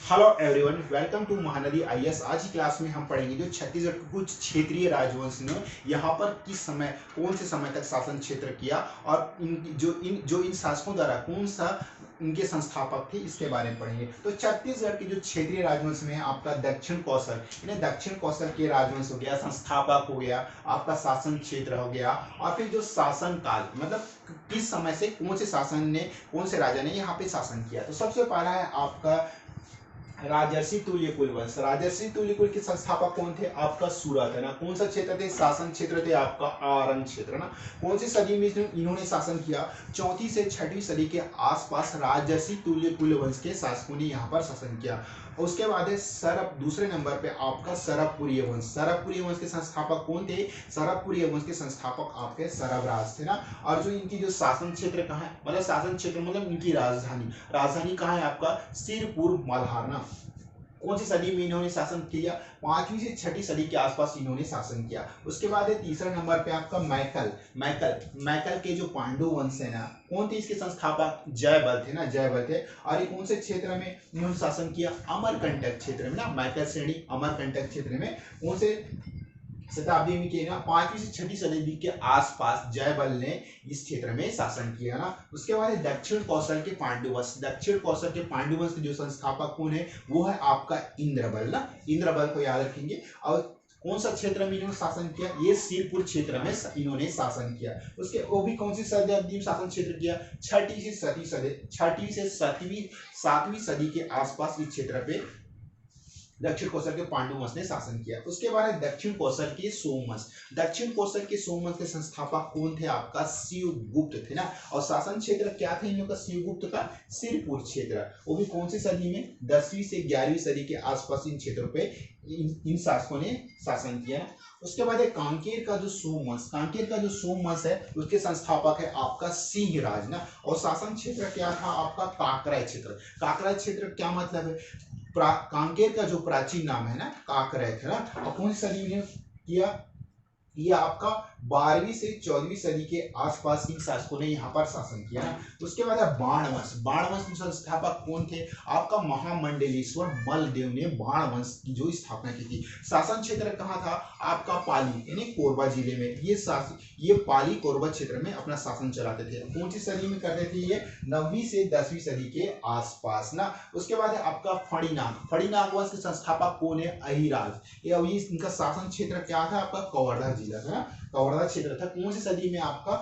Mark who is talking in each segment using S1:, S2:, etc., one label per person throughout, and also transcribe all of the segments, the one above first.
S1: Hello everyone, welcome to Mahanadi IAS. आज की class में हम पढ़ेंगे जो छत्तीसगढ़ के कुछ क्षेत्रीय राजवंश ने यहाँ पर किस समय कौन से समय तक शासन क्षेत्र किया और इन शासकों द्वारा कौन सा इनके संस्थापक थे, इसके बारे में पढ़ेंगे। तो छत्तीसगढ़ के जो क्षेत्रीय राजवंश में है आपका दक्षिण कौशल, इन्हें दक्षिण कौशल के राजवंश हो गया, संस्थापक हो गया, आपका शासन क्षेत्र हो गया, और फिर जो शासन काल मतलब किस समय से कौन से शासन ने कौन से राजा ने यहाँ पे शासन किया। तो सबसे पहला है आपका राजर्षि तुल्य कुलवंश। राजर्षि तुल्य कुल के संस्थापक कौन थे? आपका सूरत है ना। कौन सा क्षेत्र थे? शासन क्षेत्र थे आपका आरंग क्षेत्र ना। कौन सी सदी में इन्होंने शासन किया? 4वीं से 6वीं सदी के आसपास राजर्षि तुल्य कुलवंश के शासकों ने यहाँ पर शासन किया। उसके बाद है सरब, दूसरे नंबर पे आपका सरबपुरीय वंश। सरबपुरीय वंश के संस्थापक कौन थे? सरबपुरीय वंश के संस्थापक आपके सरबराज थे ना। और जो इनकी जो शासन क्षेत्र कहाँ है, मतलब शासन क्षेत्र मतलब इनकी राजधानी, राजधानी कहाँ है आपका? सिरपुर मल्हार ना। कौन सी सदी में इन्होंने शासन किया? 5वीं से 6वीं सदी के आसपास इन्होंने शासन किया। उसके बाद है तीसरा नंबर पे आपका मैकल। मैकल मैकल के जो पांडु वंश है ना, कौन थे इसके संस्थापक? जयबल थे ना, जयबल थे। और ये कौन से क्षेत्र में इन्होंने शासन किया? अमरकंटक क्षेत्र में ना। मैकल श्रेणी अमरकंटक क्षेत्र में कौन से शताब्दी में किया ना? 5वीं से 6वीं सदी के आसपास जयबल ने इस क्षेत्र में शासन किया ना। उसके बाद दक्षिण कौशल के पांडुवंश। दक्षिण कौशल के पांडुवंश के जो संस्थापक कौन है? वो है आपका इंद्रबल ना। इंद्रबल को याद रखेंगे। और कौन सा क्षेत्र में इन्होंने शासन किया? ये सिरपुर क्षेत्र में इन्होंने शासन किया। उसके वो भी कौन सी शताब्दी में शासन क्षेत्र किया? 6वीं से 7वीं सदी, 6वीं से 7वीं सदी के आसपास इस क्षेत्र पे दक्षिण कौशल के पांडुवंश ने शासन किया। उसके बाद दक्षिण कौशल के सोमवंश। दक्षिण कौशल के सोमवंश के संस्थापक कौन थे? आपका शिवगुप्त थे ना। और शासन क्षेत्र क्या था इन लोगों का? शिवगुप्त का सिरपुर क्षेत्र। वो भी कौन सी सदी में? 10वीं से 11वीं सदी के आसपास इन क्षेत्रों पे इन शासकों ने शासन किया। उसके बाद कांकेर का जो सोमवंश, कांकेर का जो सोमवंश है उसके संस्थापक है आपका सिंहराज ना। और शासन क्षेत्र क्या था आपका? काकराय क्षेत्र। काकराय क्षेत्र क्या मतलब है? कांकेर का जो प्राचीन नाम है ना, काकराय था ना। और कौन सी सदी में किया? ये आपका 12वीं से 14वीं सदी के आसपास इन शासकों ने यहाँ पर शासन किया ना। उसके बाद है बाणवंश। बाणवंश के संस्थापक कौन थे? आपका महामंडलेश्वर मलदेव ने बाणवंश की जो स्थापना की थी। शासन क्षेत्र कहाँ था? आपका पाली यानी कोरबा जिले में। ये पाली कोरबा क्षेत्र में अपना शासन चलाते थे। कौन सी सदी में करते थे ये? 9वीं से 10वीं सदी के आसपास ना। उसके बाद है आपका फणिनाग। फणिनाग वंश के संस्थापक कौन है? अहिराज। ये अभी इनका शासन क्षेत्र क्या था? आपका कवर्धा जिला था, कवर्धा क्षेत्र था। कौन सी सदी में? आपका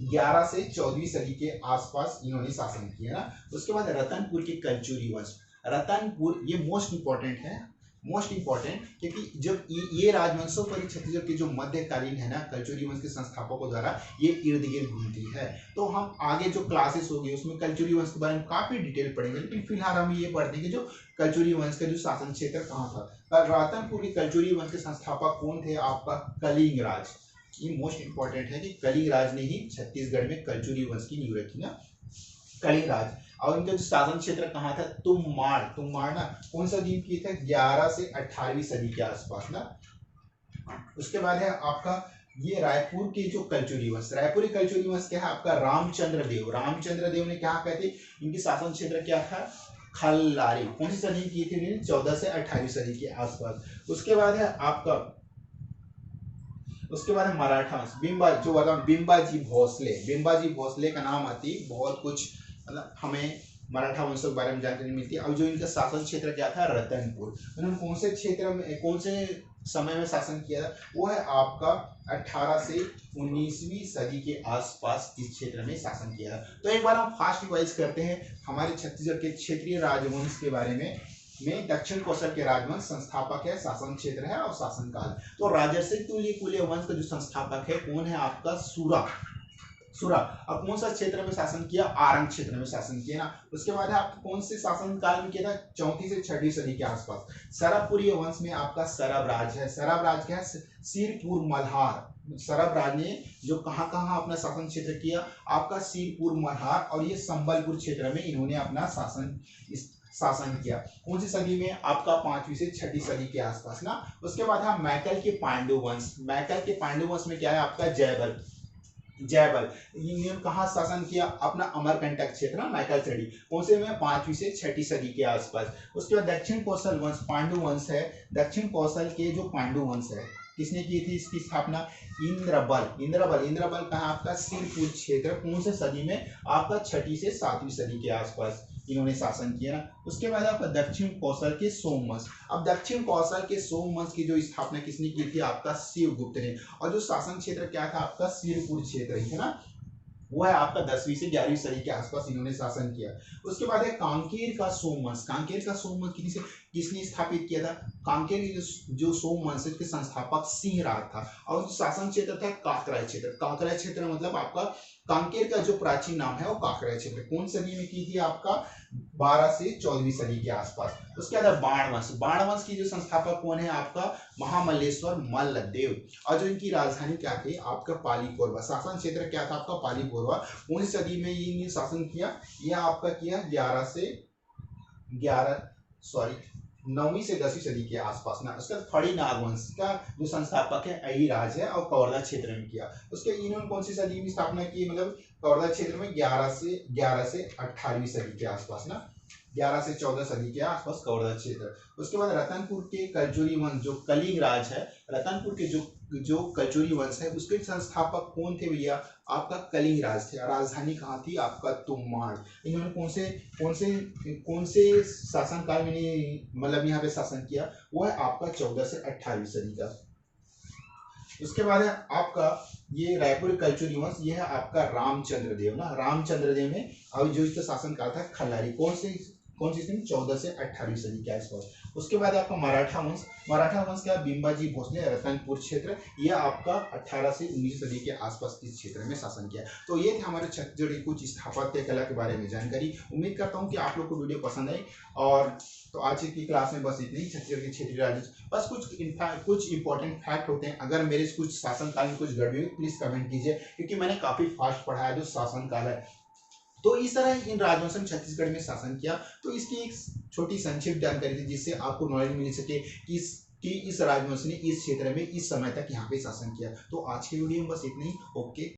S1: 11 से 14वीं सदी के आसपास इन्होंने शासन किया ना। उसके बाद रतनपुर के कलचुरी वंश। रतनपुर ये मोस्ट इंपॉर्टेंट है, मोस्ट इंपॉर्टेंट, क्योंकि जब ये राजवंशों पर छत्तीसगढ़ के जो मध्यकालीन है ना कलचुरी वंश के संस्थापकों द्वारा ये इर्द गिर्द घूमती है। तो हम आगे जो क्लासेस होगी उसमें कलचुरी वंश के बारे में काफी डिटेल पढ़ेंगे, लेकिन फिलहाल हम ये पढ़ते हैं कि जो कलचुरी वंश का जो शासन क्षेत्र कहाँ था। रतनपुर के कलचुरी वंश के संस्थापक कौन थे? आपका कलिंग राज। ये मोस्ट इंपॉर्टेंट है कि कलिंग राज ने ही छत्तीसगढ़ में कलचुरी वंश की नींव रखी ना, कलिंग राज। और इनका जो शासन क्षेत्र कहाँ था? तुम्माड़ ना। कौन सा दिन की था? 11 से 18वीं सदी के आसपास ना। उसके बाद है आपका ये रायपुर के जो कलचुरी वंश। रायपुरी कलचुरी वंश क्या है? आपका रामचंद्र देव। रामचंद्र देव ने क्या कहते? इनकी शासन क्षेत्र क्या था? खल्लारी। कौन सी सदी की थी? 14 से 18वीं सदी के आसपास। उसके बाद है आपका मराठा वंश। बिंबाजी भोसले। बिंबाजी भोसले का नाम आती बहुत कुछ, मतलब हमें मराठा वंशों के बारे में जानकारी मिलती है। और जो इनका शासन क्षेत्र क्या था? रतनपुर। उन्होंने कौन से क्षेत्र में कौन से समय में शासन किया? वो है आपका 18 से 19वीं सदी के आसपास इस क्षेत्र में शासन किया। तो एक बार हम फास्ट रिवाइज करते हैं हमारे छत्तीसगढ़ के क्षेत्रीय राजवंश के बारे में दक्षिण कौशल के राजवंश संस्थापक है, शासन क्षेत्र है और शासनकाल। तो राजर्षि तुल्य कुलीय वंश का जो संस्थापक है कौन है? आपका सूरा। अब कौन सा क्षेत्र में शासन किया? आरंग क्षेत्र में शासन किया ना। उसके बाद आपको कौन से शासन काल में किया था? 34 से 6वीं सदी के आसपास। सरबपुरीय वंश में आपका सरबराज है। सरबराज क्या है? सिरपुर मल्हार। सरबराज ने जो कहाँ कहाँ अपना शासन क्षेत्र किया? आपका सिरपुर मल्हार और ये संबलपुर क्षेत्र में इन्होंने अपना शासन किया। कौन सी सदी में? आपका 5वीं से 6वीं सदी के आसपास ना। उसके बाद मैकल के पांडु वंश। मैकल के पांडु वंश में क्या है? आपका जयबल। जयबल। इन्होंने कहाँ शासन किया? अपना अमरकंटक क्षेत्र ना, मैकलसडी, कौन से में 5वीं से 6वीं सदी के आसपास। उसके बाद दक्षिण कौशल वंश, पांडु वंश है। दक्षिण कौशल के जो पांडु वंश है, किसने की थी इसकी स्थापना? इंद्रबल। इंद्रबल, इंद्रबल कहाँ? आपका सिरपुर क्षेत्र, कौन से सदी में? आपका 6वीं से 7वीं सदी के आसपास इन्होंने शासन किया ना। उसके बाद आपका दक्षिण कौशल के सोमवंश। अब दक्षिण कौशल के सोमवंश की जो स्थापना किसने की थी? आपका शिवगुप्त ने। और जो शासन क्षेत्र क्या था आपका? सिरपुर क्षेत्र है ना, वो है आपका 10वीं से 11वीं सदी के आसपास इन्होंने शासन किया। उसके बाद है कांकेर का सोमवंश। कांकेर का सोमवंश किसने स्थापित किया था? कांकेर की जो सोमवंश के संस्थापक सिंहराज था। और जो शासन क्षेत्र था काकराय क्षेत्र। काकराय क्षेत्र मतलब आपका कांकेर का जो प्राचीन नाम है वो काकराय क्षेत्र। कौन सदी में की थी? आपका 12 से 14वीं सदी के आसपास। उसके बाद बाणवंश। बाणवंश की जो संस्थापक कौन है? आपका महामल्लेश्वर मल्लदेव। और जो इनकी राजधानी क्या थी? आपका पालीकोरबा। शासन क्षेत्र क्या था आपका? पालीकोरबा। कौन सी सदी में ये शासन किया? यह आपका किया 9वीं से 10वीं सदी के आसपास ना। उसका फड़ी नागवंश का जो संस्थापक है अहिराज है, और कवर्धा क्षेत्र में किया। उसके इन्होंने कौन सी सदी में स्थापना की? मतलब कवर्धा क्षेत्र में 11 से 18वीं सदी के आसपास ना, 11 से 14 सदी के आसपास कवर्धा क्षेत्र। उसके बाद रतनपुर के कलचुरी वंश, जो कलिंग राज है, रतनपुर के जो कलचुरी वंश है उसके संस्थापक कौन थे भैया? आपका कलिंग राज थे। राजधानी कहाँ थी? आपका तुम्माड़। इन्होंने कौन से शासनकाल में मतलब यहाँ पे शासन किया? वो है आपका 14 से 18वीं सदी का। उसके बाद है आपका ये रायपुर कलचुरी वंश, ये है आपका रामचंद्र देव ना। रामचंद्र देव ने, और जो इसका शासनकाल था खल्लारी, कौन सी 14 से 18वीं सदी के आसपास। उसके बाद आपका मराठा वंश। मराठा वंश का बिंबाजी भोसले, रतनपुर क्षेत्र, यह आपका 18 से 19वीं सदी के आसपास इस क्षेत्र में शासन किया। तो ये थे हमारे छत्तीसगढ़ की कुछ स्थापत्य कला के बारे में जानकारी। उम्मीद करता हूँ कि आप लोग को वीडियो पसंद आई। और तो आज की क्लास में बस इतनी ही। छत्तीसगढ़ के क्षेत्रीय राज्य बस कुछ इंपॉर्टेंट फैक्ट होते हैं। अगर मेरे कुछ शासनकाल में कुछ गड़बड़ी हुई प्लीज कमेंट कीजिए, क्योंकि मैंने काफी फास्ट पढ़ा है जो शासनकाल है। तो इस तरह इन राजवंश ने छत्तीसगढ़ में शासन किया। तो इसकी एक छोटी संक्षिप्त जानकारी थी, जिससे आपको नॉलेज मिल सके कि इस राजवंश ने इस क्षेत्र में इस समय तक यहाँ पे शासन किया। तो आज की वीडियो में बस इतनी ही। ओके।